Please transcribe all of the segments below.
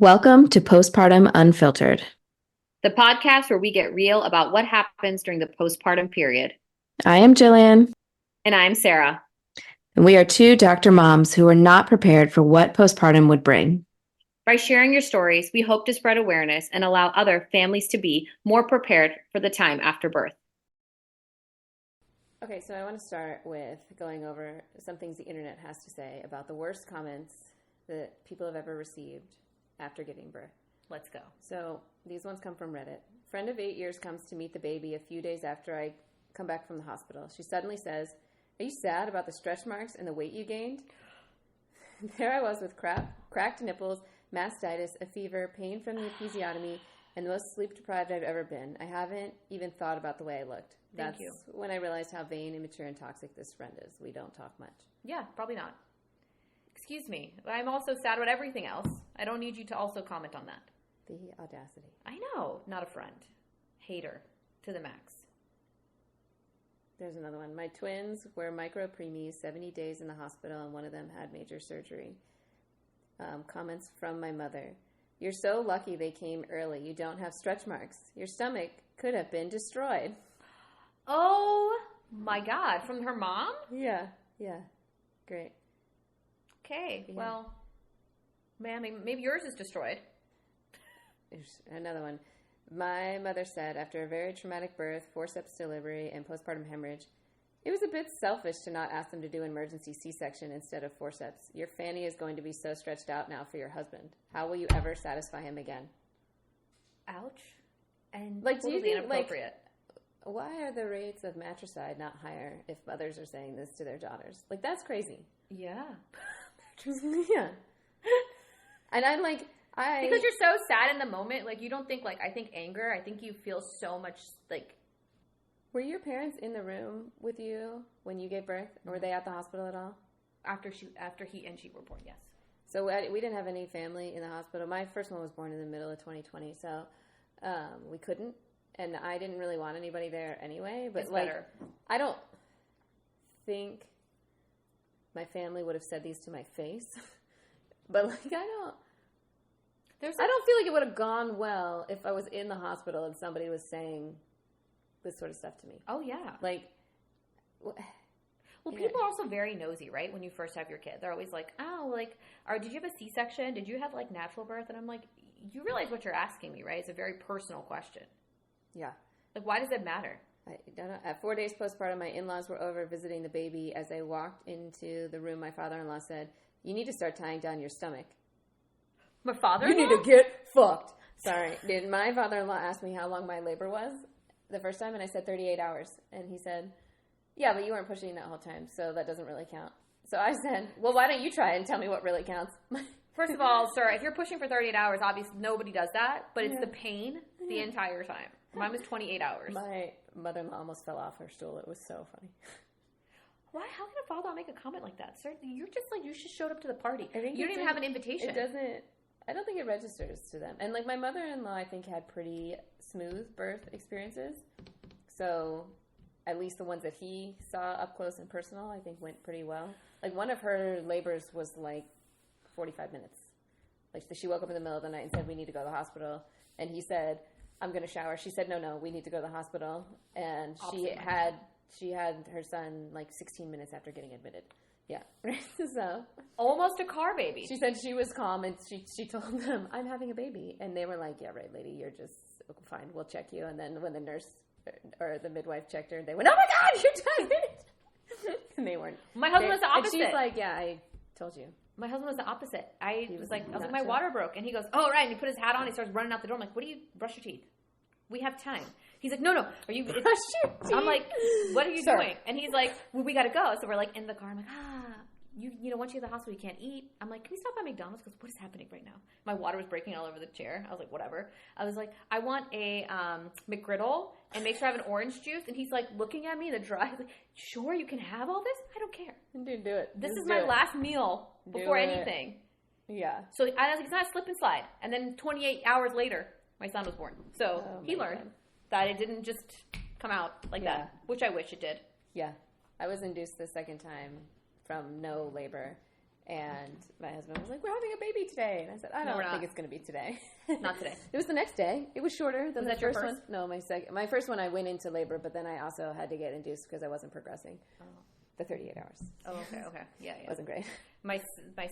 Welcome to Postpartum Unfiltered. The podcast where we get real about what happens during the postpartum period. I am Jillian, And I'm Sara. and we are two doctor moms who were not prepared for what postpartum would bring. By sharing your stories, we hope to spread awareness and allow other families to be more prepared for the time after birth. Okay, so I want to start with going over some things the internet has to say about the worst comments that people have ever received after giving birth. Let's go. So these ones come from Reddit. Friend of 8 years comes to meet the baby a few days after I come back from the hospital. She suddenly says, "Are you sad about the stretch marks and the weight you gained?" There I was with cracked nipples, mastitis, a fever, pain from the episiotomy, and the most sleep deprived I've ever been. I haven't even thought about the way I looked. Thank you. That's when I realized how vain, immature, and toxic this friend is. We don't talk much. Yeah, probably not. Excuse me. I'm also sad about everything else. I don't need you to also comment on that. The audacity. I know. Not a friend. Hater to the max. There's another one. My twins were micro preemies, 70 days in the hospital, and one of them had major surgery. Comments from my mother. "You're so lucky they came early. You don't have stretch marks. Your stomach could have been destroyed." Oh my God. From her mom? Yeah. Great. Okay. Yeah. Well, man, maybe yours is destroyed. There's another one. My mother said after a very traumatic birth, forceps delivery, and postpartum hemorrhage, it was a bit selfish to not ask them to do an emergency C-section instead of forceps. Your fanny is going to be so stretched out now for your husband. How will you ever satisfy him again? Ouch. And Like, do you totally think, inappropriate. Why are the rates of matricide not higher if mothers are saying this to their daughters? Like, that's crazy. Yeah. Yeah. And I'm like, Because you're so sad in the moment, like you don't think I think anger. I think you feel so much like. Were your parents in the room with you when you gave birth? Or were they at the hospital at all? After he and she were born, yes. So we didn't have any family in the hospital. My first one was born in the middle of 2020, so we couldn't, and I didn't really want anybody there anyway. But it's better. I don't think my family would have said these to my face, but I don't feel like it would have gone well if I was in the hospital and somebody was saying this sort of stuff to me. Oh yeah. Well, people are also very nosy, right? When you first have your kid, they're always like, "Oh, or did you have a C-section? Did you have natural birth?" And I'm like, "You realize what you're asking me, right? It's a very personal question." Yeah. Why does it matter? I don't know. At 4 days postpartum, my in-laws were over visiting the baby. As I walked into the room, my father-in-law said, "You need to start tying down your stomach." My father-in-law? You need to get fucked. Sorry. Did my father-in-law ask me how long my labor was the first time? And I said 38 hours. And he said, "Yeah, but you weren't pushing that whole time, so that doesn't really count." So I said, "Well, why don't you try it and tell me what really counts?" First of all, sir, if you're pushing for 38 hours, obviously nobody does that, but it's the pain the entire time. Mine was 28 hours. My mother-in-law almost fell off her stool. It was so funny. Why? How can a father make a comment like that, sir? You're just you just showed up to the party. I think you didn't even have an invitation. It doesn't. I don't think it registers to them. And my mother-in-law, I think, had pretty smooth birth experiences. So at least the ones that he saw up close and personal, I think went pretty well. One of her labors was 45 minutes. She woke up in the middle of the night and said, "We need to go to the hospital." And he said, "I'm going to shower." She said, No, we need to go to the hospital. And she had her son 16 minutes after getting admitted. Yeah. So almost a car baby. She said she was calm, and she told them, "I'm having a baby." And they were like, "Yeah, right, lady, you're just fine. We'll check you." And then when the nurse or the midwife checked her, they went, "Oh my God, you're done!" And they weren't. My husband was the opposite. And she's like, "Yeah, I told you." My husband was the opposite. I was like, my chill. water broke. And he goes, "Oh, right." And he put his hat on. He starts running out the door. I'm like, "What do you, brush your teeth? We have time." He's like, no. Are you? Brush your teeth. I'm like, "What are you doing?" And he's like, "Well, we got to go." So we're in the car. I'm like, once you get to the hospital, you can't eat. I'm like, "Can we stop by McDonald's?" Because what is happening right now? My water was breaking all over the chair. I was like, whatever. I was like, "I want a McGriddle and make sure I have an orange juice." And he's looking at me, the dry. He's like, "Sure, you can have all this? I don't care. Dude, do it. This is my last meal before anything." Yeah. So I was like, "It's not a slip and slide." And then 28 hours later, my son was born. So he learned that it didn't just come out like that, which I wish it did. Yeah. I was induced the second time from no labor. And my husband was like, we're having a baby today. And I said, I don't think it's going to be today. Not today. It was the next day. It was shorter than the first one. Was that No, my first one I went into labor, but then I also had to get induced because I wasn't progressing. The 38 hours. Oh, okay. Yeah. Wasn't great. My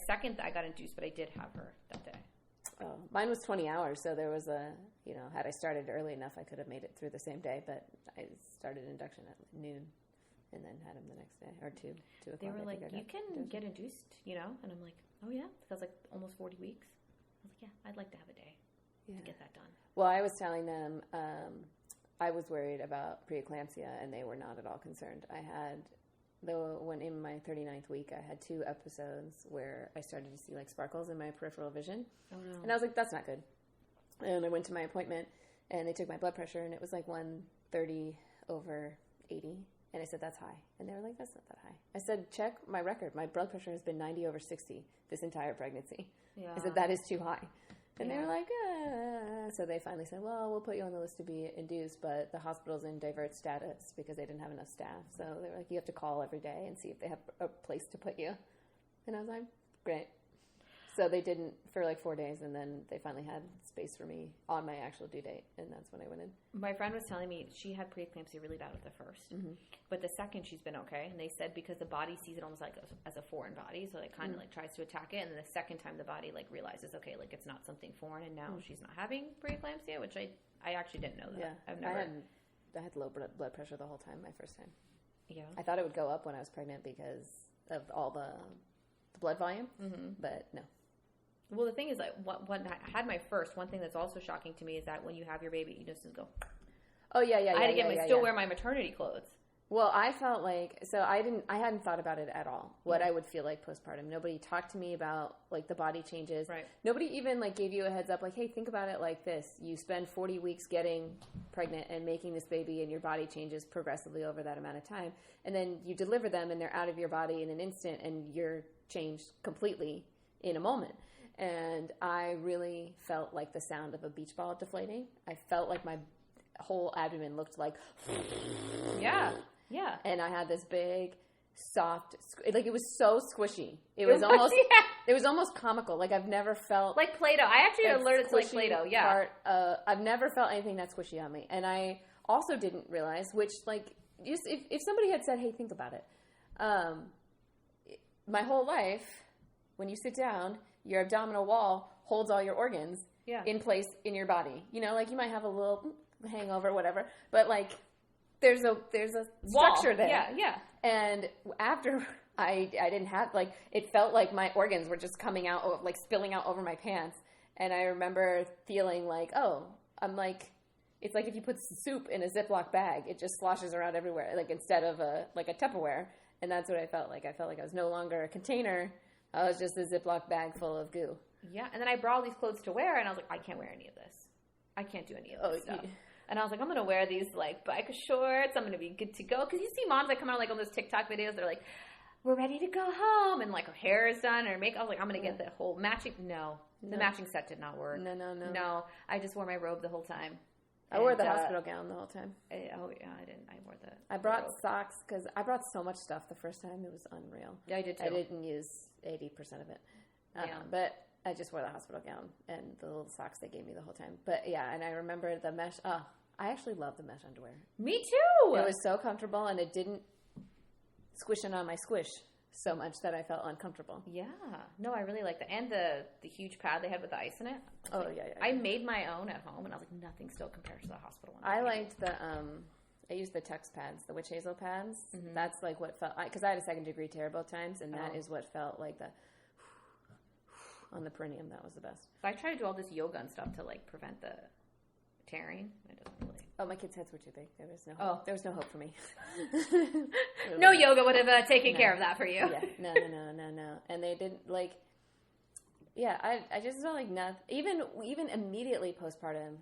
second, I got induced, but I did have her that day. Oh, mine was 20 hours, so there was had I started early enough, I could have made it through the same day, but I started induction at noon and then had him the next day, or 2 o'clock. They were like, you can get induced, and I'm like, oh yeah, because like almost 40 weeks. I was like, yeah, I'd like to have a day to get that done. Well, I was telling them I was worried about preeclampsia, and they were not at all concerned. When in my 39th week, I had 2 episodes where I started to see like sparkles in my peripheral vision. Oh no! And I was like, that's not good. And I went to my appointment, and they took my blood pressure, and it was like 130/80. And I said, that's high. And they were like, that's not that high. I said, check my record. My blood pressure has been 90/60 this entire pregnancy. Yeah. I said, that is too high. And they were like, So they finally said, well, we'll put you on the list to be induced, but the hospital's in divert status because they didn't have enough staff. So they were like, you have to call every day and see if they have a place to put you. And I was like, great. So they didn't for like 4 days, and then they finally had space for me on my actual due date, and that's when I went in. My friend was telling me she had preeclampsia really bad with the first, but the second she's been okay. And they said because the body sees it almost like as a foreign body, so it kind of like tries to attack it, and then the second time the body like realizes, okay, like it's not something foreign, and now she's not having preeclampsia, which I actually didn't know that. Yeah, I had low blood pressure the whole time my first time. Yeah, I thought it would go up when I was pregnant because of all the blood volume, but no. Well, the thing is, like, when I had my first, one thing that's also shocking to me is that when you have your baby, you just go. Oh yeah. I had to still wear my maternity clothes. Well, I felt like I hadn't thought about it at all. What I would feel like postpartum. Nobody talked to me about like the body changes. Right. Nobody even like gave you a heads up. Like, hey, think about it like this: you spend 40 weeks getting pregnant and making this baby, and your body changes progressively over that amount of time, and then you deliver them, and they're out of your body in an instant, and you're changed completely in a moment. And I really felt like the sound of a beach ball deflating. I felt like my whole abdomen looked like... Yeah. And I had this big, soft... Like, it was so squishy. It was almost... It was almost comical. Like, I've never felt... Like Play-Doh. I actually alerted to like Play-Doh, yeah. I've never felt anything that squishy on me. And I also didn't realize, which, like, just if somebody had said, hey, think about it. My whole life, when you sit down... Your abdominal wall holds all your organs in place in your body. Like you might have a little hangover, whatever, but like there's a structure there. Yeah. And after I didn't have like it felt like my organs were just coming out like spilling out over my pants, and I remember feeling like I'm like it's like if you put soup in a Ziploc bag, it just sloshes around everywhere like instead of a Tupperware, and that's what I felt like. I felt like I was no longer a container. I was just a Ziploc bag full of goo. Yeah, and then I brought all these clothes to wear, and I was like, I can't wear any of this. I can't do any of this stuff. Yeah. And I was like, I'm going to wear these, like, biker shorts. I'm going to be good to go. Because you see moms that come out, like, on those TikTok videos. They're like, we're ready to go home. And, like, her hair is done. Her makeup. I was like, I'm going to get the whole matching. No. The matching set did not work. No. I just wore my robe the whole time. I wore the hospital gown the whole time. I didn't. I wore the I brought socks because I brought so much stuff the first time. It was unreal. Yeah, I did too. I didn't use 80% of it. But I just wore the hospital gown and the little socks they gave me the whole time. But yeah, and I remember the mesh. I actually love the mesh underwear. Me too. It was so comfortable, and it didn't squish in on my squish so much that I felt uncomfortable. Yeah. No, I really like that. And the huge pad they had with the ice in it. Yeah. I made my own at home, and I was like, nothing still compares to the hospital one. I liked I used the Tux pads, the witch hazel pads. Mm-hmm. That's like what felt, because I had a 2nd degree tear both times, and that is what felt like the, on the perineum, that was the best. I tried to do all this yoga and stuff to like prevent the tearing. It doesn't really. Oh, my kids' heads were too big. There was no hope. There was no hope for me. No yoga would have taken care of that for you. Yeah. No. And they didn't like. Yeah, I just felt like nothing. Even immediately postpartum,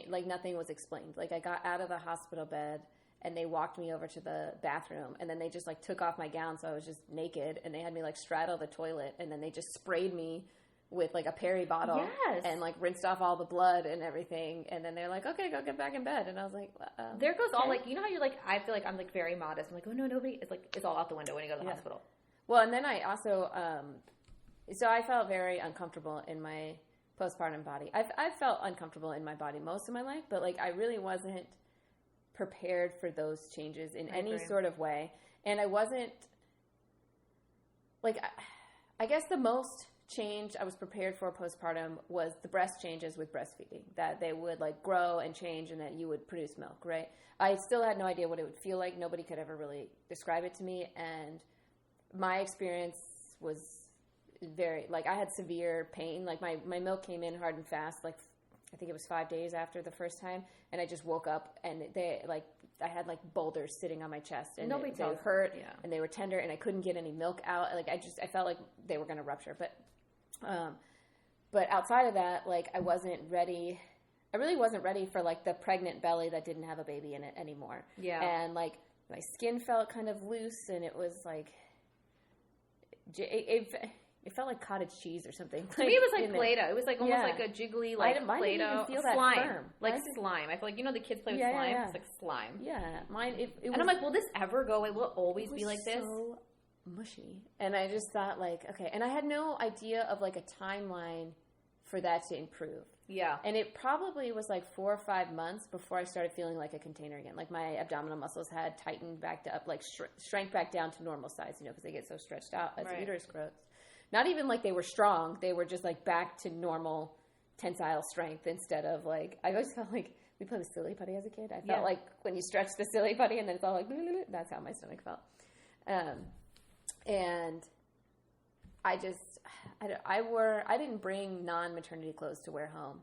like nothing was explained. Like I got out of the hospital bed and they walked me over to the bathroom, and then they just like took off my gown, so I was just naked, and they had me like straddle the toilet, and then they just sprayed me with like a Perry bottle and like rinsed off all the blood and everything, and then they're like, okay, go get back in bed, and I was like, there goes all like, you know how you're like, I feel like I'm like very modest. I'm like, oh no, nobody. It's like it's all out the window when you go to the hospital. Well, and then I also, so I felt very uncomfortable in my postpartum body. I've felt uncomfortable in my body most of my life, but like I really wasn't prepared for those changes in any sort of way. And I wasn't, like, I guess the most change I was prepared for postpartum was the breast changes with breastfeeding, that they would like grow and change and that you would produce milk, right? I still had no idea what it would feel like. Nobody could ever really describe it to me. And my experience was very, like, I had severe pain. Like my milk came in hard and fast, like I think it was 5 days after the first time. And I just woke up and I had like boulders sitting on my chest and they hurt and they were tender and I couldn't get any milk out. Like I felt like they were going to rupture. But outside of that, like I wasn't ready. I really wasn't ready for like the pregnant belly that didn't have a baby in it anymore. Yeah. And like my skin felt kind of loose and it was like, it felt like cottage cheese or something. To me, it was like Play-Doh. It was like almost like a jiggly, like mine Play-Doh. Didn't even feel that slime. Firm. Like slime. I feel like, you know, the kids play with slime? Yeah. It's like slime. Yeah. Mine, and I'm like, will this ever go away? Will it always be like this? So mushy. And I just thought like, okay. And I had no idea of like a timeline for that to improve. Yeah. And it probably was like 4 or 5 months before I started feeling like a container again. Like my abdominal muscles had tightened back up, like shrank back down to normal size, you know, because they get so stretched out as the uterus grows. Not even like they were strong. They were just like back to normal tensile strength instead of like, I always felt like we played with silly putty as a kid. I felt like when you stretch the silly putty and then it's all like, that's how my stomach felt. And I didn't bring non-maternity clothes to wear home.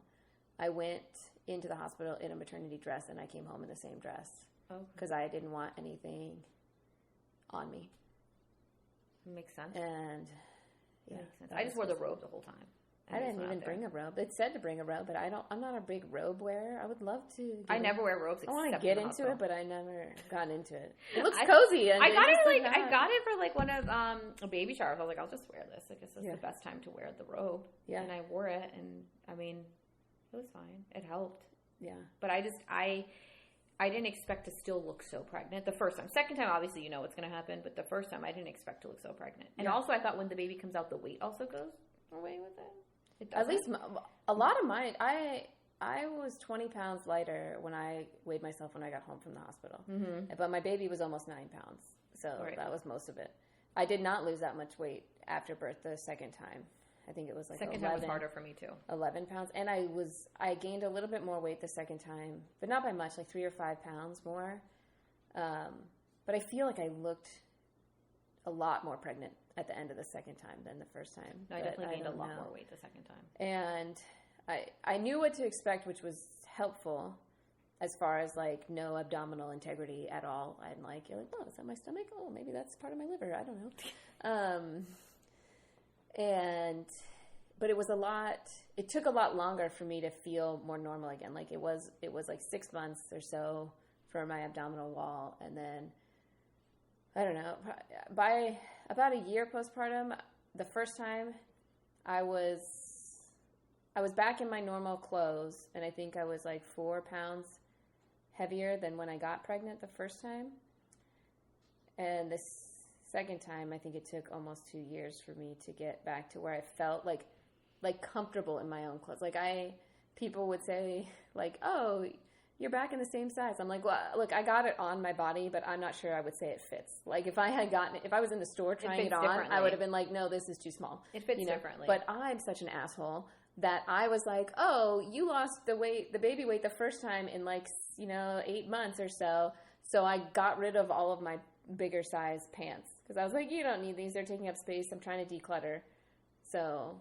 I went into the hospital in a maternity dress and I came home in the same dress because I didn't want anything on me. Makes sense. And makes sense. I just wore the robe the whole time. I didn't even bring a robe. It said to bring a robe, but I'm not a big robe wearer. I would love to. I never wear robes. I want to get into it, but I never got into it. It looks cozy. And I got it for like one of a baby shower. I was like, I'll just wear this. I guess this is the best time to wear the robe. Yeah. And I wore it, and I mean, it was fine. It helped. Yeah. But I didn't expect to still look so pregnant the first time. Second time, obviously, you know what's going to happen. But the first time, I didn't expect to look so pregnant. And also, I thought when the baby comes out, the weight also goes away with it. At least a lot of mine, I was 20 pounds lighter when I weighed myself when I got home from the hospital. Mm-hmm. But my baby was almost 9 pounds. So that was most of it. I did not lose that much weight after birth the second time. I think it was like second 11, time was harder for me too. 11 pounds. And I gained a little bit more weight the second time, but not by much, like 3 or 5 pounds more. But I feel like I looked a lot more pregnant at the end of the second time than the first time. No, I definitely gained a lot more weight the second time. And I knew what to expect, which was helpful as far as like no abdominal integrity at all. I'm like, you're like, oh, is that my stomach? Oh, maybe that's part of my liver. I don't know. But it was it took a lot longer for me to feel more normal again. Like it was like 6 months or so for my abdominal wall. And then, I don't know, by about a year postpartum, the first time I was back in my normal clothes, and I think I was like 4 pounds heavier than when I got pregnant the first time. And the second time, I think it took almost 2 years for me to get back to where I felt like comfortable in my own clothes. Like people would say like, oh, you're back in the same size. I'm like, well, look, I got it on my body, but I'm not sure I would say it fits. Like if I was in the store trying it on, I would have been like, no, this is too small. It fits differently. But I'm such an asshole that I was like, oh, you lost the baby weight the first time in like, 8 months or so. So I got rid of all of my bigger size pants because I was like, you don't need these. They're taking up space. I'm trying to declutter. So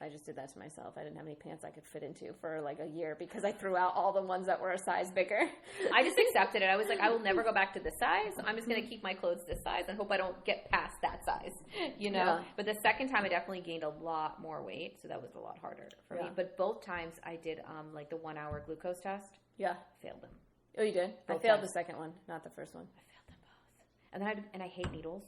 I just did that to myself. I didn't have any pants I could fit into for like a year because I threw out all the ones that were a size bigger. I just accepted it. I was like, I will never go back to this size. I'm just going to keep my clothes this size and hope I don't get past that size, Yeah. But the second time I definitely gained a lot more weight, so that was a lot harder for me. But both times I did like the 1 hour glucose test. Yeah. Failed them. Oh, you did? Both I failed times. The second one, not the first one. I failed them both. And then I hate needles,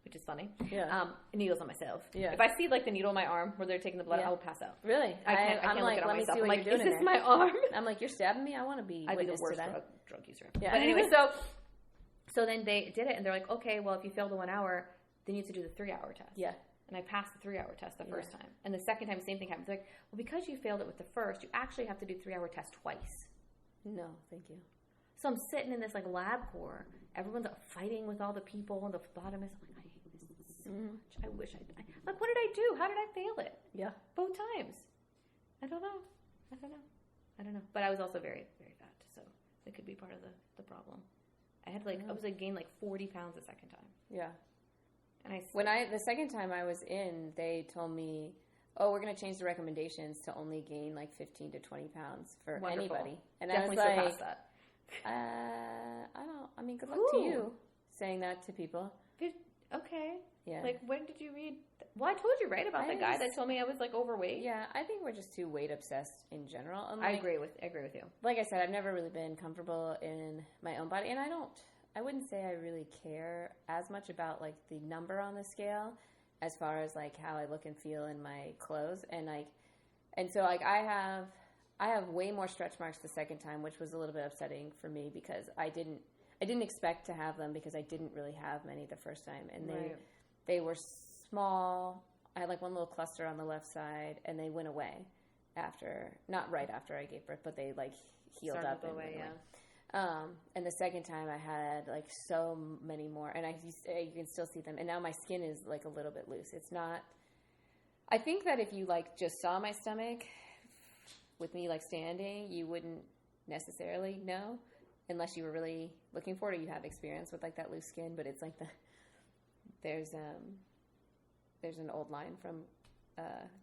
which is funny. Yeah. Needles on myself. Yeah. If I see like the needle in my arm where they're taking the blood, I will pass out. Really? I can't like, look at let myself. Me see what I'm like, you're doing is this my arm? I'm like, you're stabbing me? I want to be I'd be the witness worst to that. drug user. Yeah. But anyway, so then they did it and they're like, okay, well, if you fail the 1 hour, then you have to do the 3-hour test. Yeah. And I passed the 3-hour test the first time. And the second time, same thing happens. They're like, well, because you failed it with the first, you actually have to do 3-hour test twice. No, thank you. So I'm sitting in this like lab core. Everyone's fighting with all the people and the phlebotomist. I'm like, I hate this so much. I wish like, what did I do? How did I fail it? Yeah. Both times. I don't know. But I was also very, very fat. So it could be part of the problem. I had gained like 40 pounds the second time. Yeah. And the second time I was in, they told me, oh, we're going to change the recommendations to only gain like 15 to 20 pounds for anybody. And definitely I was surpassed like, that. good luck to you saying that to people. Okay. Yeah. Like, when did you read? Well, I told you, right, about the guy that told me I was like overweight. Yeah, I think we're just too weight obsessed in general. And, I agree with you. Like I said, I've never really been comfortable in my own body, and I wouldn't say I really care as much about like the number on the scale as far as like how I look and feel in my clothes, and so like I have way more stretch marks the second time, which was a little bit upsetting for me because I didn't expect to have them because I didn't really have many the first time, and they were small. I had like one little cluster on the left side, and they went away not right after I gave birth, but they like healed up and went away. And the second time I had like so many more, and you can still see them. And now my skin is like a little bit loose. It's not. I think that if you like just saw my stomach with me like standing, you wouldn't necessarily know unless you were really looking for it or you have experience with like that loose skin. But it's like there's an old line from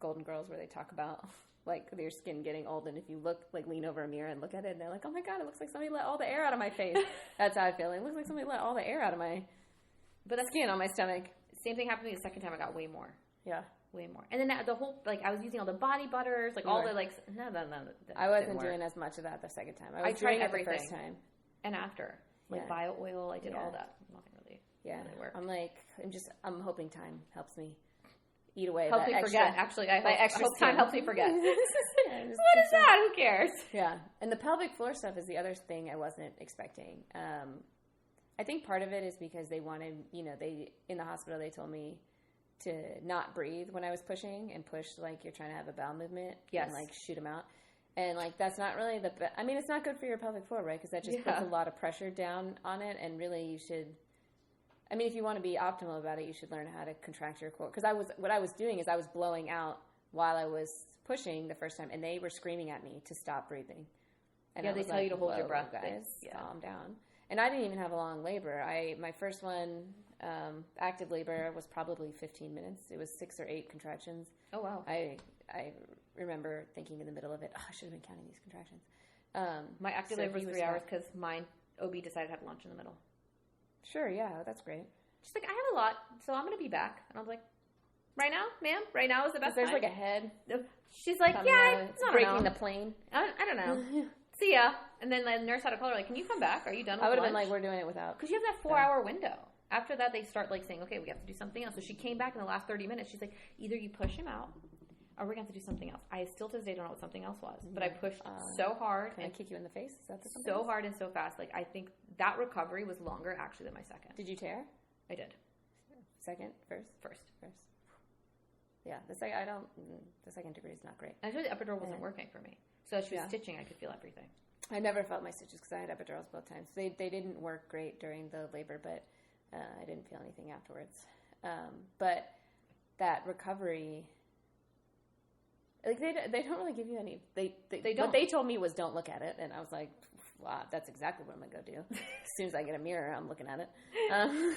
Golden Girls where they talk about like your skin getting old, and if you lean over a mirror and look at it, and they're like, oh my god, it looks like somebody let all the air out of my face. That's how I feel. It looks like somebody let all the air out of my skin on my stomach. Same thing happened to me the second time. I got way more. Yeah. Way more. And then the whole, like, I was using all the body butters, like all the, like, no. I wasn't doing as much of that the second time. I tried everything. The first time. And after. Like bio oil, I did all that. Nothing really. Really worked. I'm hoping time helps me eat away. Helps me forget. Actually, I hope time helps me forget. What is that? Who cares? Yeah. And the pelvic floor stuff is the other thing I wasn't expecting. I think part of it is because they wanted, in the hospital, they told me to not breathe when I was pushing and push like you're trying to have a bowel movement and like shoot them out. And like that's not really it's not good for your pelvic floor, right? Because that just puts a lot of pressure down on it. And really you should, if you want to be optimal about it, you should learn how to contract your core. Because what I was doing is I was blowing out while I was pushing the first time, and they were screaming at me to stop breathing. And they tell you to hold your breath, guys. Calm down. And I didn't even have a long labor. My first one, active labor, was probably 15 minutes. It was 6 or 8 contractions. Oh, wow. I remember thinking in the middle of it, I should have been counting these contractions. My active labor was 3 hours because mine OB decided to have lunch in the middle. Sure, yeah, that's great. She's like, I have a lot, so I'm going to be back. And I was like, right now, ma'am? Right now is the best time? There's like a head. She's like, it's breaking the plane. I don't know. See ya. And then the nurse had to call her, like, can you come back? Are you done with lunch? I would have been like, we're doing it without. Because you have that 4-hour window. After that, they start, like, saying, okay, we have to do something else. So she came back in the last 30 minutes. She's like, either you push him out, or we're going to have to do something else. I still to this day don't know what something else was. But I pushed so hard. Can I kick you in the face? Is that so hard and so fast. Like, I think that recovery was longer, actually, than my second. Did you tear? I did. Second? First. Yeah, the second degree is not great. Actually, the epidural wasn't working for me. So as she was stitching, I could feel everything. I never felt my stitches because I had epidurals both times. They didn't work great during the labor, but I didn't feel anything afterwards. But that recovery, like they don't really give you any. They don't. What they told me was don't look at it, and I was like, wow, that's exactly what I'm gonna go do. As soon as I get a mirror, I'm looking at it.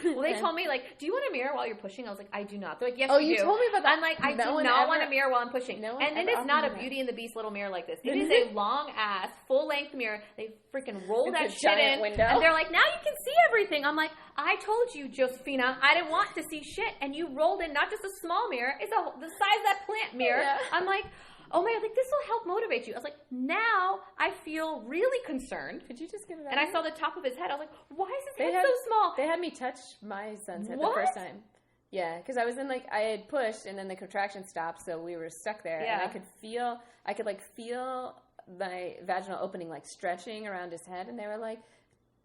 Well, they told me, like, do you want a mirror while you're pushing? I was like, I do not. They're like, yes, you do. Told me about that. I'm like, I do not want a mirror while I'm pushing. And it is not a Beauty and the Beast little mirror like this. It is a long ass, full length mirror. They freaking roll that shit in, window. And they're like, now you can see everything. I'm like, I told you, Josephina, I didn't want to see shit, and you rolled in not just a small mirror, it's the size of that plant mirror. Yeah. I'm like, oh my God, like, this will help motivate you. I was like, now I feel really concerned. Could you just give it out? And I saw the top of his head. I was like, why is his head so small? They had me touch my son's head the first time. Yeah, because I was in, like, I had pushed, and then the contraction stopped, so we were stuck there. Yeah. And I could feel my vaginal opening, like, stretching around his head, and they were like,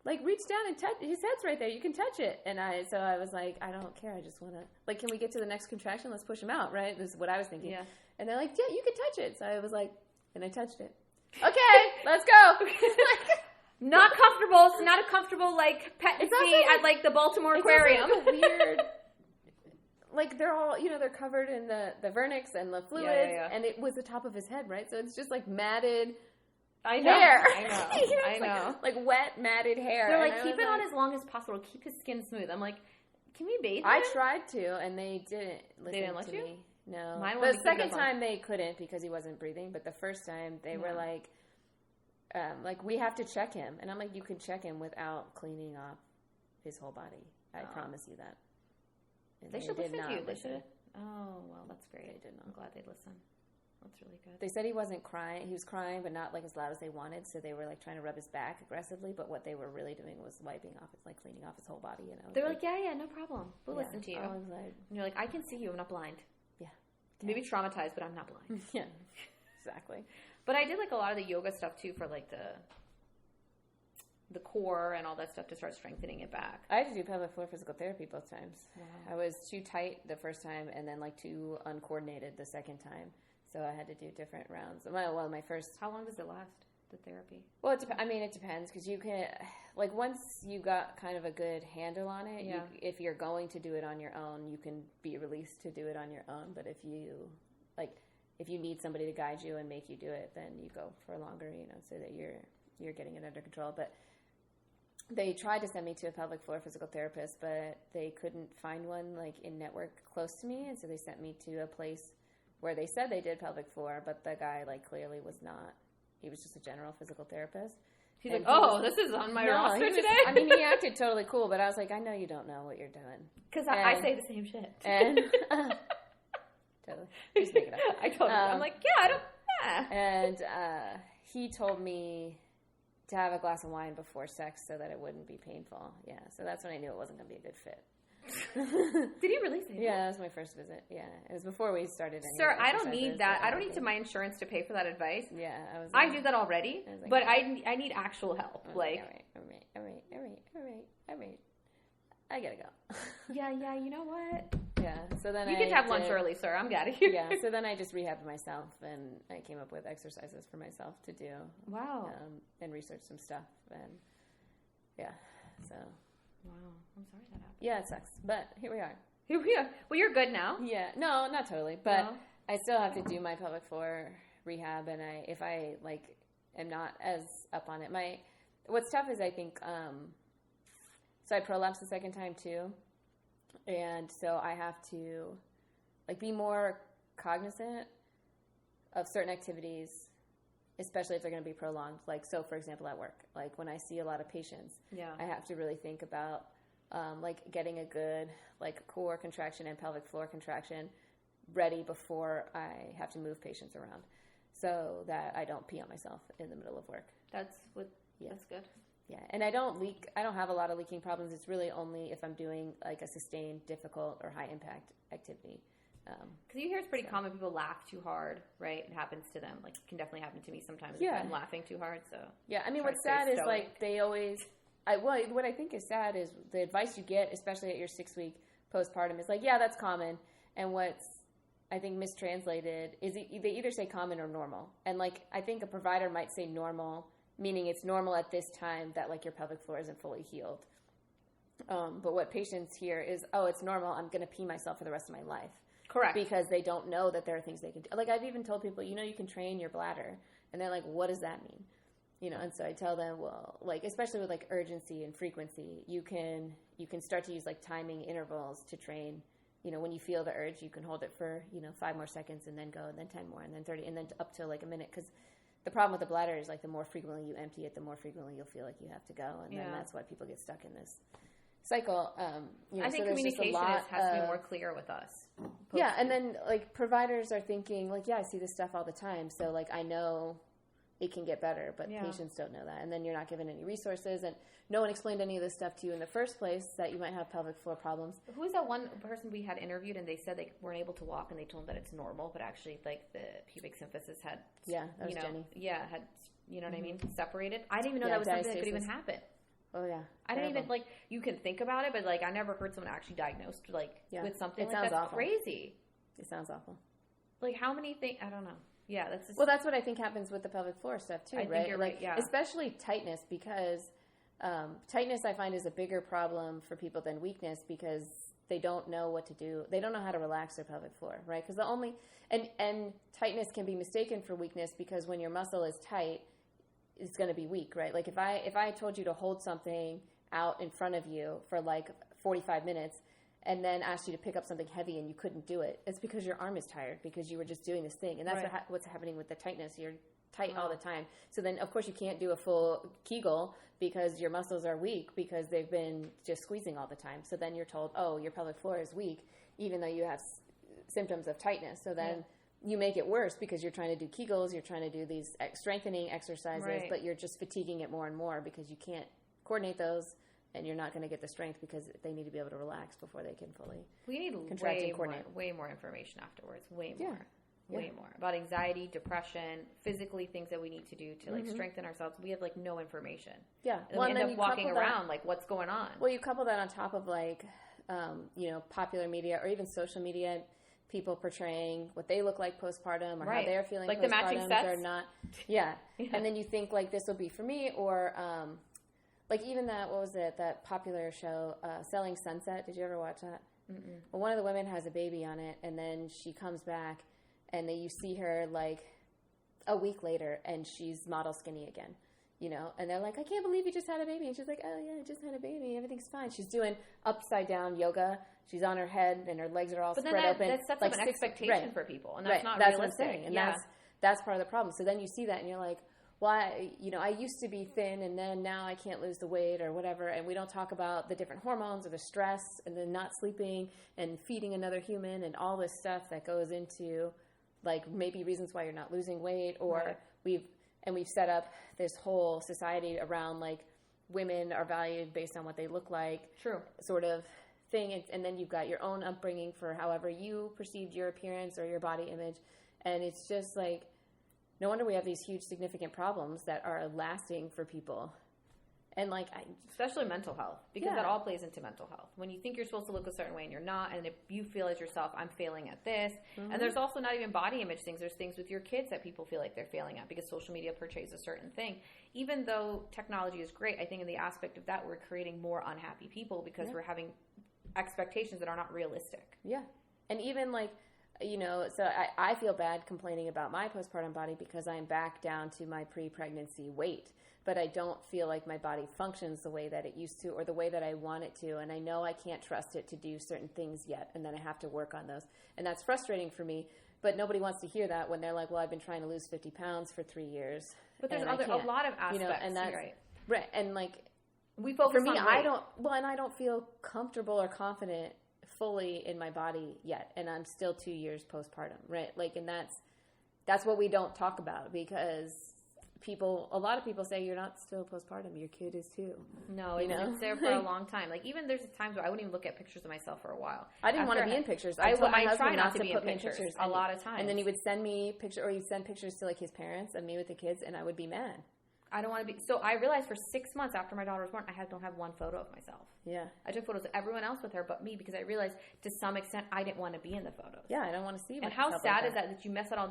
like, reach down and touch. His head's right there. You can touch it. And so I was like, I don't care. I just want to, like, can we get to the next contraction? Let's push him out, right? This is what I was thinking. Yeah. And they're like, yeah, you can touch it. So I was like, and I touched it. Okay, let's go. Not comfortable. It's not a comfortable, like, pet to see at, like, the Baltimore Aquarium. It's also, like, a weird, like, they're all, they're covered in the vernix and the fluids. And it was the top of his head, right? So it's just, like, matted hair. I know. Like wet, matted hair. They're like, keep it on as long as possible. Keep his skin smooth. I'm like, can we bathe him? I tried to, and they didn't listen They didn't let to you? me. No. The second time they couldn't because he wasn't breathing, but the first time they were like, we have to check him. And I'm like, you can check him without cleaning off his whole body. I promise you that. And they should listen to you. They listen. should. Oh, well, that's great. They did not. I'm glad they listened. That's really good. They said he wasn't crying. He was crying, but not like as loud as they wanted. So they were like trying to rub his back aggressively. But what they were really doing was wiping off, cleaning off his whole body. They were like, yeah, no problem. We'll listen to you. I was like, and you're like, I can see you. I'm not blind. Yeah. Maybe traumatized, but I'm not blind. Yeah, exactly. But I did like a lot of the yoga stuff too for like the core and all that stuff to start strengthening it back. I had to do pelvic floor physical therapy both times. Wow. I was too tight the first time and then like too uncoordinated the second time. So I had to do different rounds. Well, my first... How long does it last, the therapy? Well, it depends because you can... Like, once you got kind of a good handle on it, if you're going to do it on your own, you can be released to do it on your own. But if you need somebody to guide you and make you do it, then you go for longer, so that you're getting it under control. But they tried to send me to a pelvic floor physical therapist, but they couldn't find one, like, in network close to me. And so they sent me to a place where they said they did pelvic floor, but the guy, like, clearly was not. He was just a general physical therapist. He's like, this is on my roster today? I mean, he acted totally cool, but I was like, I know you don't know what you're doing. Because I say the same shit. And, totally. Just make it up. I told him. I'm like, yeah, I don't, And he told me to have a glass of wine before sex so that it wouldn't be painful. Yeah, so that's when I knew it wasn't going to be a good fit. Did he really say that? Yeah, that was my first visit. Yeah, it was before we started. Sir, I don't need that. I don't need my insurance to pay for that advice. Yeah, I do that already, but I need actual help. All right. I gotta go. Yeah, you know what? Yeah, so then you get to have lunch early, sir. I'm out of here. Yeah, so then I just rehabbed myself, and I came up with exercises for myself to do. Wow. And researched some stuff, and yeah, so. Wow, I'm sorry that happened. Yeah, it sucks, but here we are. Well, you're good now. Yeah, no, not totally, but I still have to do my pelvic floor rehab, and if I am not as up on it. What's tough is I think, so I prolapsed the second time too, and so I have to be more cognizant of certain activities, especially if they're going to be prolonged. So for example, at work, when I see a lot of patients, I have to really think about getting a good core contraction and pelvic floor contraction ready before I have to move patients around, so that I don't pee on myself in the middle of work. That's good. Yeah, and I don't leak. I don't have a lot of leaking problems. It's really only if I'm doing a sustained, difficult, or high impact activity. Because you hear it's pretty common people laugh too hard, right? It happens to them. It can definitely happen to me sometimes if I'm laughing too hard. So yeah, I mean, what's sad is they always. What I think is sad is the advice you get, especially at your 6-week postpartum, is that's common. And what's I think mistranslated is they either say common or normal. And I think a provider might say normal, meaning it's normal at this time that your pelvic floor isn't fully healed. But what patients hear is, it's normal. I'm going to pee myself for the rest of my life. Correct. Because they don't know that there are things they can do. I've even told people, you can train your bladder. And they're like, what does that mean? And so I tell them, well, especially with urgency and frequency, you can start to use timing intervals to train. When you feel the urge, you can hold it for, 5 more seconds and then go, and then 10 more, and then 30, and then up to a minute. Because the problem with the bladder is the more frequently you empty it, the more frequently you'll feel like you have to go. And then that's why people get stuck in this cycle. I think communication has to be more clear with us. Yeah, and then providers are thinking I see this stuff all the time, so I know it can get better, but patients don't know that, and then you're not given any resources, and no one explained any of this stuff to you in the first place that you might have pelvic floor problems. Who was that one person we had interviewed, and they said they weren't able to walk, and they told them that it's normal, but actually the pubic symphysis had that was Jenny. Had what I mean, separated. I didn't even know that was something that could even happen. Oh yeah. I didn't even Terrible. you can think about it, but I never heard someone actually diagnosed with something It sounds that's awful. crazy. It sounds awful. How many things? I don't know. Yeah, that's just, Well, that's what I think happens with the pelvic floor stuff too, I right? think you're right. Yeah, Especially tightness, because tightness I find is a bigger problem for people than weakness, because they don't know what to do. They don't know how to relax their pelvic floor, right? Because and tightness can be mistaken for weakness, because when your muscle is tight, it's going to be weak, right? Like if I told you to hold something out in front of you for 45 minutes and then asked you to pick up something heavy and you couldn't do it, it's because your arm is tired, because you were just doing this thing. And that's Right. what's happening with the tightness. You're tight all the time. So then, of course, you can't do a full Kegel because your muscles are weak because they've been just squeezing all the time. So then you're told, oh, your pelvic floor is weak, even though you have symptoms of tightness. So then you make it worse because you're trying to do Kegels, you're trying to do these strengthening exercises, Right. but you're just fatiguing it more and more because you can't coordinate those, and you're not going to get the strength because they need to be able to relax before they can fully. we need Contract and coordinate. way more information afterwards. Way Yeah. more. Way more about anxiety, depression, physically things that we need to do to strengthen ourselves. We have no information. Yeah. And we end up walking around what's going on. Well, you couple that on top of popular media or even social media, people portraying what they look like postpartum or how Right. they're feeling Like the matching postpartum sets? or not. Yeah. And then you think this will be for me, or even that popular show, Selling Sunset. Did you ever watch that? Mm-mm. Well, one of the women has a baby on it, and then she comes back, and then you see her a week later, and she's model skinny again. And they're like, I can't believe you just had a baby. And she's like, oh, yeah, I just had a baby. Everything's fine. She's doing upside down yoga. She's on her head, and her legs are all But spread then open. that sets up an expectation for people, and that's not that's realistic. what I'm saying. And that's part of the problem. So then you see that, and you're like, well, I used to be thin, and then now I can't lose the weight or whatever. And we don't talk about the different hormones or the stress and the not sleeping and feeding another human and all this stuff that goes into maybe reasons why you're not losing weight, or Right. we've set up this whole society around women are valued based on what they look like. True. Sort of thing. And then you've got your own upbringing for however you perceived your appearance or your body image. And it's just no wonder we have these huge significant problems that are lasting for people. And Especially mental health, because that all plays into mental health. When you think you're supposed to look a certain way and you're not, and if you feel as yourself, I'm failing at this. Mm-hmm. And there's also not even body image things. There's things with your kids that people feel like they're failing at because social media portrays a certain thing. Even though technology is great, I think in the aspect of that, we're creating more unhappy people because we're having expectations that are not realistic. Yeah. And even so I feel bad complaining about my postpartum body because I'm back down to my pre-pregnancy weight. But I don't feel like my body functions the way that it used to or the way that I want it to. And I know I can't trust it to do certain things yet. And then I have to work on those. And that's frustrating for me. But nobody wants to hear that when they're like, well, I've been trying to lose 50 pounds for 3 years. But there's a lot of aspects. And that's right. Right. And we focus for me, on weight. I don't feel comfortable or confident fully in my body yet. And I'm still 2 years postpartum. Right. And that's what we don't talk about, because a lot of people say you're not still postpartum, your kid is too. No, it's there for a long time. Even there's times where I wouldn't even look at pictures of myself for a while. I didn't want to be in pictures. I told my husband try not to put be in me pictures a lot of times. And then he would send me pictures, or he'd send pictures to his parents of me with the kids, and I would be mad. I don't want to be. So I realized for 6 months after my daughter was born, I don't have one photo of myself. Yeah. I took photos of everyone else with her but me, because I realized to some extent I didn't want to be in the photos. Yeah, I don't want to see myself. And how sad is that you miss out on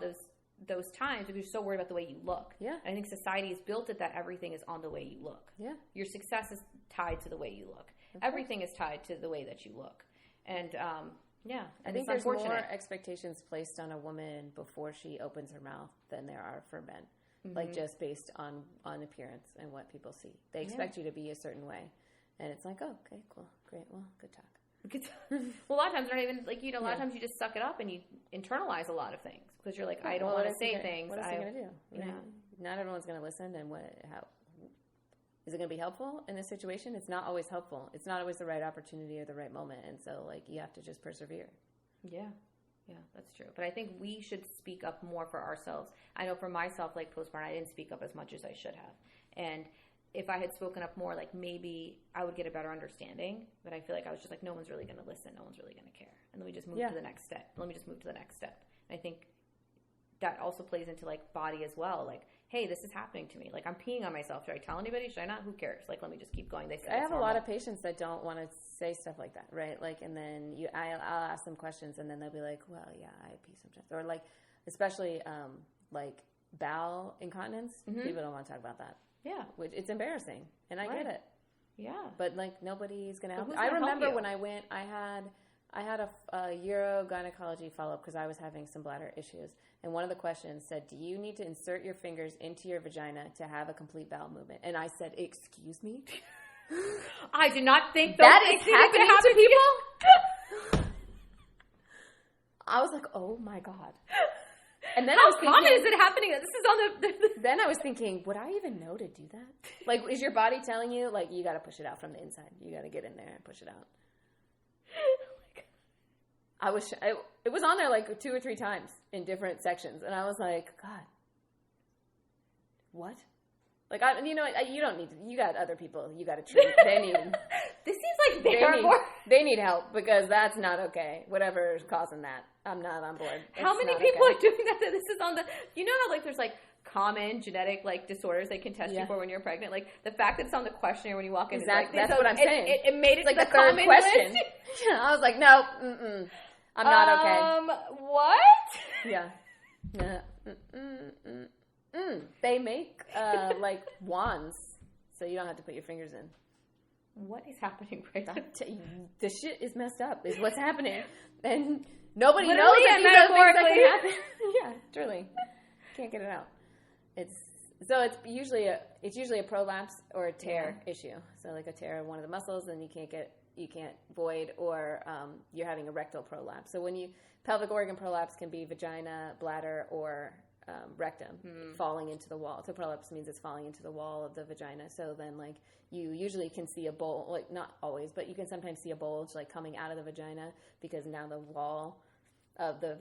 those times because you're so worried about the way you look. Yeah. And I think society has built it that everything is on the way you look. Yeah. Your success is tied to the way you look. Everything is tied to the way that you look. And I think there's more expectations placed on a woman before she opens her mouth than there are for men. Mm-hmm. Just based on appearance and what people see. They expect you to be a certain way. And it's okay, cool, great, well, good talk. Well, a lot of times they're not even a lot of times you just suck it up and you internalize a lot of things because you're like, I don't want to say things. What is he going to do? Yeah. Not everyone's going to listen. And how is it going to be helpful in this situation? It's not always helpful. It's not always the right opportunity or the right moment. And so you have to just persevere. Yeah. Yeah, that's true. But I think we should speak up more for ourselves. I know for myself, postpartum, I didn't speak up as much as I should have. And if I had spoken up more, maybe I would get a better understanding. But I feel like I was just no one's really going to listen. No one's really going to care. And let me just move to the next step. Let me just move to the next step. And I think that also plays into like body as well. Like, hey, this is happening to me. Like, I'm peeing on myself. Should I tell anybody? Should I not? Who cares? Like, let me just keep going. They said I have a lot of patients that don't want to say stuff like that, right? Like, and then I'll ask them questions, and then they'll be like, well, yeah, I pee sometimes. Or like, especially like bowel incontinence. People don't want to talk about that. Yeah. Which it's embarrassing, and I get it. Yeah. But like, nobody's going to help. I remember when I went, I had a urogynecology follow-up because I was having some bladder issues. And one of the questions said, do you need to insert your fingers into your vagina to have a complete bowel movement? And I said, excuse me? I do not think that is happening to people? I was like, oh my God. And then how common is it happening that this is on the... Then I was thinking, would I even know to do that? Like, is your body telling you, like, you got to push it out from the inside? You got to get in there and push it out. It was on there like 2 or 3 times in different sections, and I was like, God, what? Like, you don't need to, you got other people you got to treat. They need. This seems like they need help because that's not okay. Whatever is causing that, I'm not on board. How many people are doing that? This is on the. You know how like there's like common genetic like disorders they can test you for when you're pregnant. Like the fact that it's on the questionnaire when you walk in. Exactly. That's what I'm saying. It made it like the the third common question. list. Yeah, I was like, no, I'm not okay. What? Yeah. They make like wands, so you don't have to put your fingers in. What is happening right now? The shit is messed up. Is what's happening, and nobody Literally knows that and these are things that metaphorically. can happen. Yeah, truly, can't get it out. It's usually a prolapse or a tear issue. So like a tear of one of the muscles, and you can't void, or you're having a rectal prolapse. So pelvic organ prolapse can be vagina, bladder, or rectum falling into the wall. So prolapse means it's falling into the wall of the vagina. So then like you usually can see a bulge, like not always, but you can sometimes see a bulge like coming out of the vagina because now the wall of the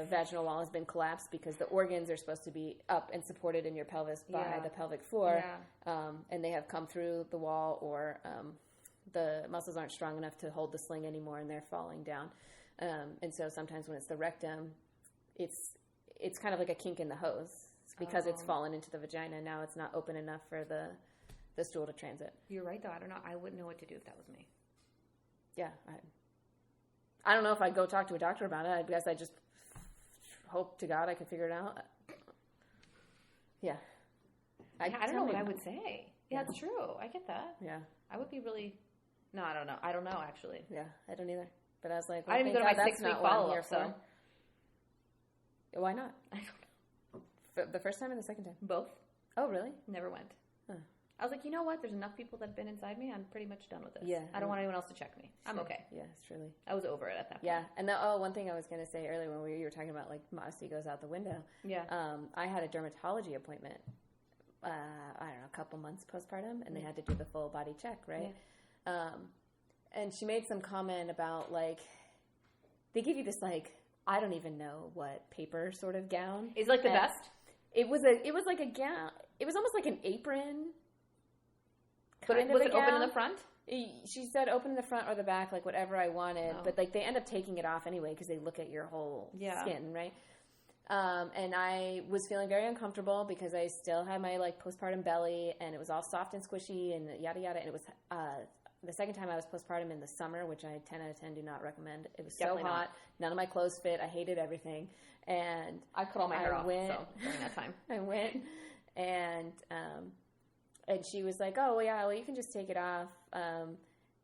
vaginal wall has been collapsed because the organs are supposed to be up and supported in your pelvis by the pelvic floor, and they have come through the wall, or the muscles aren't strong enough to hold the sling anymore and they're falling down. And so sometimes when it's the rectum, it's kind of like a kink in the hose. It's because it's fallen into the vagina. Now it's not open enough for the stool to transit. You're right, though. I don't know. I wouldn't know what to do if that was me. Yeah. I don't know if I'd go talk to a doctor about it. I guess I just hope to God I could figure it out. Yeah. I don't know what I would say. Yeah, it's true. I get that. Yeah. I would be really... No, I don't know. I don't know, actually. Yeah, I don't either. But I was like, well, I didn't even go to my 6-week follow-up, so... Why not? I don't know. The first time and the second time? Both. Oh, really? Never went. Huh. I was like, you know what? There's enough people that have been inside me. I'm pretty much done with this. Yeah. I don't want anyone else to check me. Sure. I'm okay. Yeah, truly. I was over it at that point. Yeah. And one thing I was going to say earlier when you were talking about, like, modesty goes out the window. Yeah. I had a dermatology appointment, I don't know, a couple months postpartum, and they had to do the full body check, right? Yeah. And she made some comment about, like, they give you this, like, I don't even know what paper sort of gown. Is like the best? It was like a gown. It was almost like an apron. But was it open in the front? She said open in the front or the back, like whatever I wanted. Oh. But like they end up taking it off anyway because they look at your whole skin, right? And I was feeling very uncomfortable because I still had my like postpartum belly, and it was all soft and squishy and yada yada. And it was the second time I was postpartum in the summer, which I 10 out of 10 do not recommend. It was Definitely so hot. not. None of my clothes fit. I hated everything. And I cut all my hair off during that time. I went and she was like, oh, yeah, well, you can just take it off.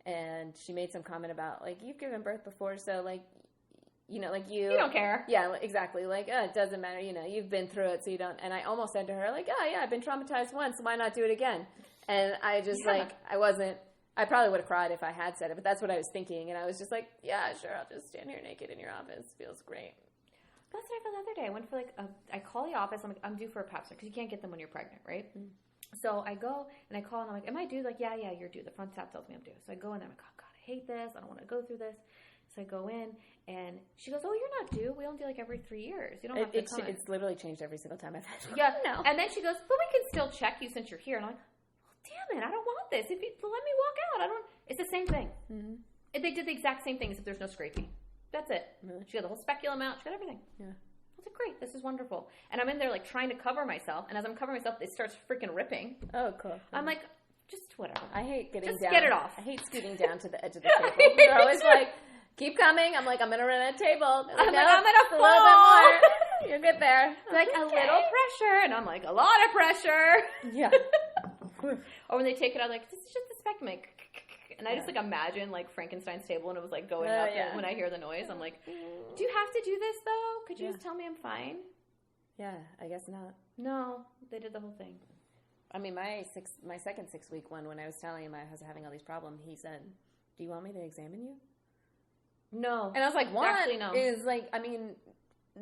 And she made some comment about, like, you've given birth before, so, like, you know, like you don't care. Yeah, exactly. Like, it doesn't matter. You know, you've been through it, so you don't. And I almost said to her, like, oh, yeah, I've been traumatized once. Why not do it again? And I just, I probably would have cried if I had said it, but that's what I was thinking. And I was just like, yeah, sure, I'll just stand here naked in your office. Feels great. That's what I felt the other day. I went for I call the office. I'm like, I'm due for a pap smear because you can't get them when you're pregnant, right? Mm. So I go and I call and I'm like, am I due? Like, yeah, you're due. The front tap tells me I'm due. So I go in there. I'm like, oh God, I hate this. I don't want to go through this. So I go in and she goes, oh, you're not due. We only do like every 3 years. You don't have to come in. It's literally changed every single time I've had one. Yeah. No. And then she goes, but we can still check you since you're here. And I'm like, well, damn it, I don't want this. If you let me walk out, it's the same thing. Mm-hmm. They did the exact same thing except there's no scraping. That's it. Really? She got the whole speculum out. She got everything. Yeah. was like, great, this is wonderful. And I'm in there like trying to cover myself, and as I'm covering myself, it starts freaking ripping. Oh, cool. I'm like, just whatever. I hate getting just down. get it off. I hate scooting down to the edge of the table. They're always like, keep coming. I'm like, I'm gonna run out of table. Like, I'm no, like, I'm gonna a fall. little bit more. You'll get there. Like a little pressure, and I'm like, a lot of pressure. Yeah. Or when they take it out, like, this is just the speculum. And I just like imagine like Frankenstein's table, and it was like going up. And when I hear the noise, I'm like, do you have to do this though? Could you just tell me I'm fine? Yeah, I guess not. No, they did the whole thing. I mean, my second 6-week one, when I was telling him I was having all these problems, he said, "Do you want me to examine you?" No. And I was like, "What?" Actually, no. Is like, I mean,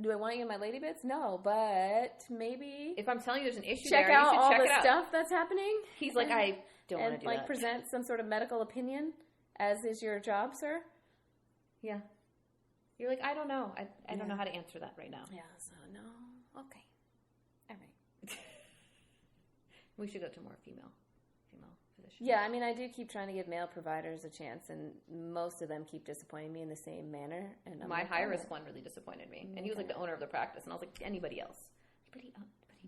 do I want you in my lady bits? No, but maybe If I'm telling you there's an issue check there, out you should all check the it out. stuff that's happening. He's like, I don't want to And do like that. present some sort of medical opinion, as is your job, sir. Yeah. You're like, I don't know. I don't know how to answer that right now. Yeah. So no. Okay. All right. We should go to more female physicians. Yeah, I mean, I do keep trying to give male providers a chance, and most of them keep disappointing me in the same manner. And my high risk one really disappointed me, and he was like the owner of the practice, and I was like, anybody else? But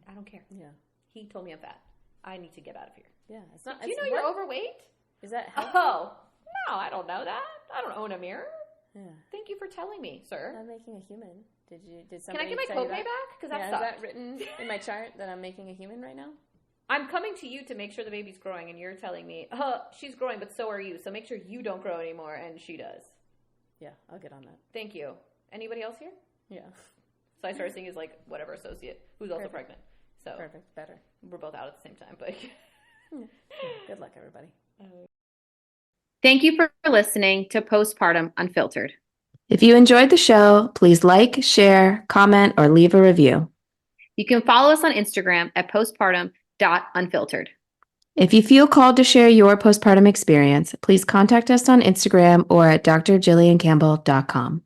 I don't care. Yeah. He told me I'm fat. I need to get out of here. Yeah. It's not. Do you know you're overweight? Is that healthy? Oh no, I don't know that. I don't own a mirror. Yeah. Thank you for telling me, sir. I'm making a human. Did Can somebody I get my tell you copay that? back? Because that Is sucked. that written in my chart that I'm making a human right now? I'm coming to you to make sure the baby's growing, and you're telling me, she's growing, but so are you. So make sure you don't grow anymore, and she does. Yeah, I'll get on that. Thank you. Anybody else here? Yeah. So I started seeing his like whatever associate who's also pregnant. So Perfect. Better. we're both out at the same time, but Good luck, everybody. Thank you for listening to Postpartum Unfiltered. If you enjoyed the show, please like, share, comment, or leave a review. You can follow us on Instagram at postpartum.unfiltered. If you feel called to share your postpartum experience, please contact us on Instagram or at drjilliancampbell.com.